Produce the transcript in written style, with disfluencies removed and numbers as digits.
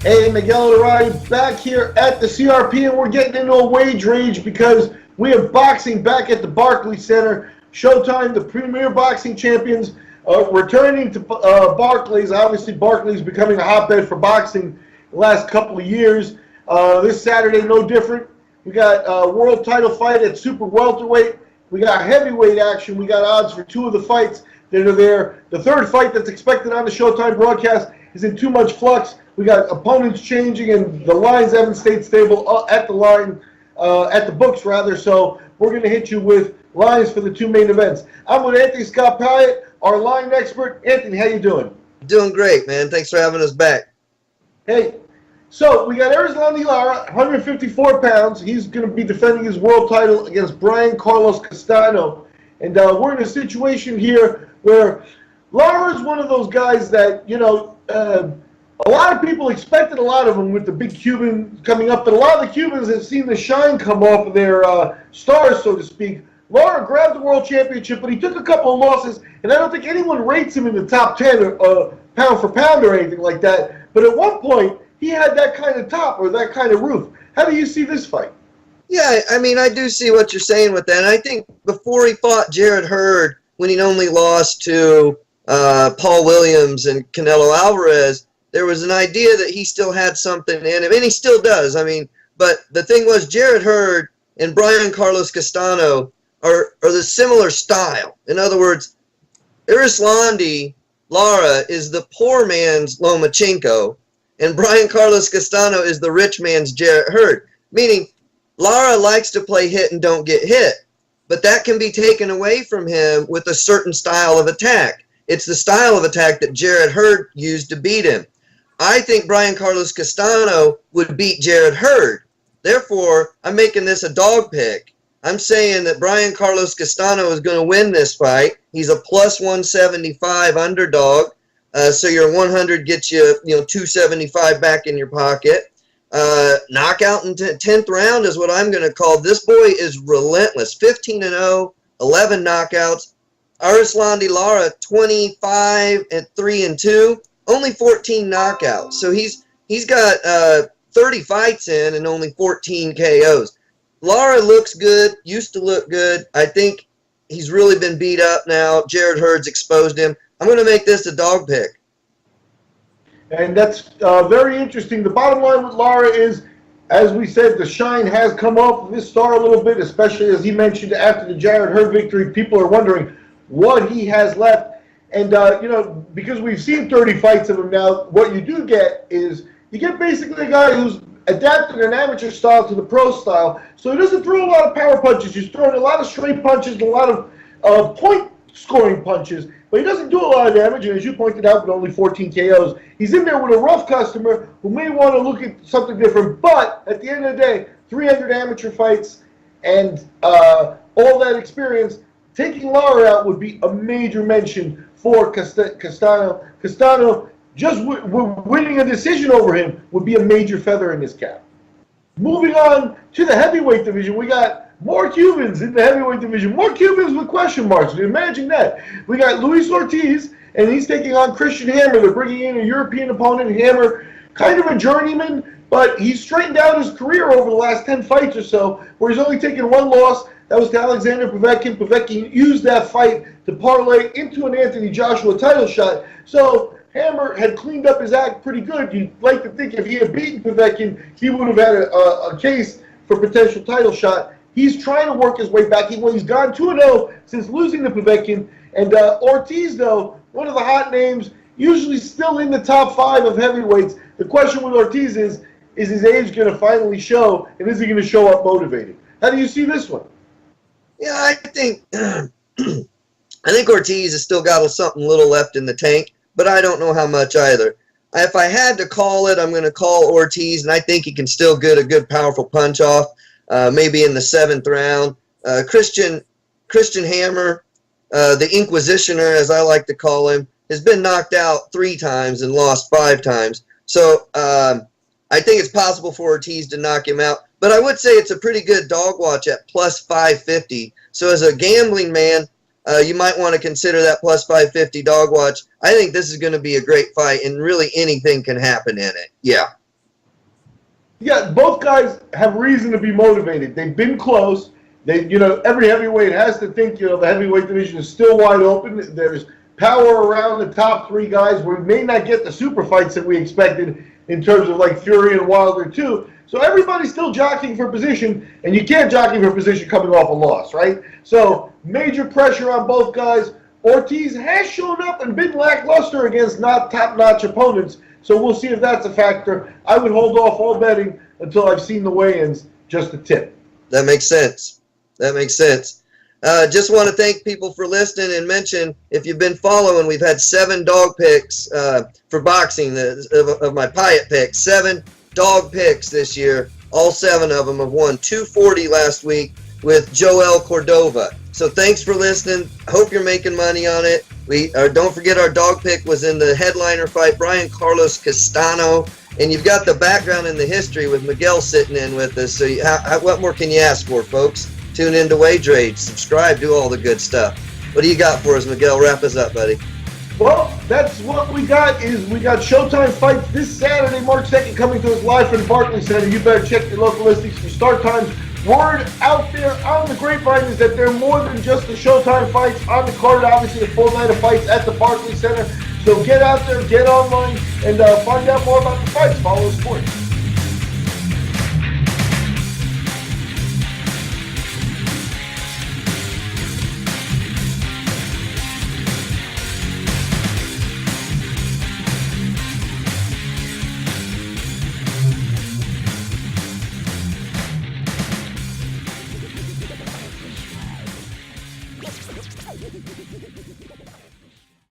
Hey, Miguel Erislandy back here at the CRP, and we're getting into a wage rage because we have boxing back at the Barclays Center. Showtime, the premier boxing champions, returning to Barclays. Obviously, Barclays becoming a hotbed for boxing the last couple of years. This Saturday, no different. We got a world title fight at super welterweight. We got heavyweight action. We got odds for two of the fights that are there. The third fight that's expected on the Showtime broadcast is in too much flux. We got opponents changing, and the lines haven't stayed stable at the line, at the books rather. So we're going to hit you with lines for the two main events. I'm with Anthony Scott Piatt, our line expert. Anthony, how you doing? Doing great, man. Thanks for having us back. Hey, so we got Erislandy Lara, 154 pounds. He's going to be defending his world title against Brian Carlos Castano. And we're in a situation here where Lara is one of those guys that, you know, a lot of people expected a lot of them with the big Cuban coming up, but a lot of the Cubans have seen the shine come off of their stars, so to speak. Lara grabbed the world championship, but he took a couple of losses, and I don't think anyone rates him in the top 10 pound for pound or anything like that. But at one point, he had that kind of top or that kind of roof. How do you see this fight? Yeah, I mean, I do see what you're saying with that. And I think before he fought Jarrett Hurd, when he only lost to Paul Williams and Canelo Alvarez, there was an idea that he still had something in him, and he still does. I mean, but the thing was, Jarrett Hurd and Brian Carlos Castano are the similar style. In other words, Erislandy Lara is the poor man's Lomachenko, and Brian Carlos Castano is the rich man's Jarrett Hurd. Meaning, Lara likes to play hit and don't get hit, but that can be taken away from him with a certain style of attack. It's the style of attack that Jarrett Hurd used to beat him. I think Brian Carlos Castano would beat Jarrett Hurd. Therefore, I'm making this a dog pick. I'm saying that Brian Carlos Castano is going to win this fight. He's a plus 175 underdog. So your 100 gets you, 275 back in your pocket. Knockout in 10th round is what I'm going to call. This boy is relentless. 15-0, 11 knockouts. Erislandy Lara, 25-3-2. Only 14 knockouts. So he's got 30 fights in and only 14 KOs. Lara looks good, used to look good. I think he's really been beat up now. Jarrett Hurd's exposed him. I'm going to make this a dog pick. And that's very interesting. The bottom line with Lara is, as we said, the shine has come off of his star a little bit, especially as he mentioned after the Jarrett Hurd victory. People are wondering what he has left. And, because we've seen 30 fights of him now, what you do get is you get basically a guy who's adapted an amateur style to the pro style. So he doesn't throw a lot of power punches. He's throwing a lot of straight punches and a lot of point-scoring punches. But he doesn't do a lot of damage, and as you pointed out, with only 14 KOs. He's in there with a rough customer who may want to look at something different. But at the end of the day, 300 amateur fights and all that experience, taking Lara out would be a major mention for Castano. Castano, just winning a decision over him would be a major feather in his cap. Moving on to the heavyweight division, we got more Cubans in the heavyweight division. More Cubans with question marks. Imagine that. We got Luis Ortiz, and he's taking on Christian Hammer. They're bringing in a European opponent. Hammer, kind of a journeyman, but he's straightened out his career over the last 10 fights or so, where he's only taken one loss. That was to Alexander Povetkin. Povetkin used that fight to parlay into an Anthony Joshua title shot. So Hammer had cleaned up his act pretty good. You'd like to think if he had beaten Povetkin, he would have had a case for potential title shot. He's trying to work his way back. He's gone 2-0 since losing to Povetkin. And Ortiz, though, one of the hot names, usually still in the top 5 of heavyweights. The question with Ortiz is his age going to finally show, and is he going to show up motivated? How do you see this one? Yeah, I think Ortiz has still got something little left in the tank, but I don't know how much either. If I had to call it, I'm going to call Ortiz, and I think he can still get a good, powerful punch off, maybe in the 7th round. Christian Hammer, the Inquisitioner, as I like to call him, has been knocked out 3 times and lost 5 times. So I think it's possible for Ortiz to knock him out. But I would say it's a pretty good dog watch at plus 550. So as a gambling man, you might want to consider that plus 550 dog watch. I think this is going to be a great fight, and really anything can happen in it. Yeah. Yeah, both guys have reason to be motivated. They've been close. Every heavyweight has to think, the heavyweight division is still wide open. There's power around the top three guys. We may not get the super fights that we expected in terms of like Fury and Wilder too. So everybody's still jockeying for position, and you can't jockey for position coming off a loss, right? So major pressure on both guys. Ortiz has shown up and been lackluster against not top-notch opponents, so we'll see if that's a factor. I would hold off all betting until I've seen the weigh-ins, just a tip. That makes sense. That makes sense. Just want to thank people for listening and mention, if you've been following, we've had 7 dog picks for boxing of my Piatt picks. 7 dog picks this year. All 7 of them have won. 240 last week with Joel Cordova. So thanks for listening. Hope you're making money on it. Don't forget our dog pick was in the headliner fight, Brian Carlos Castano. And you've got the background and the history with Miguel sitting in with us. So what more can you ask for, folks? Tune into Wage Rage, subscribe, do all the good stuff. What do you got for us, Miguel? Wrap us up, buddy. Well, that's what we got. We got Showtime fights this Saturday, March 2nd, coming to us live from the Barclays Center. You better check your local listings for start times. Word out there on the grapevine is that they're more than just the Showtime fights on the card. Obviously, a full night of fights at the Barclays Center. So get out there, get online, and find out more about the fights. Follow sports.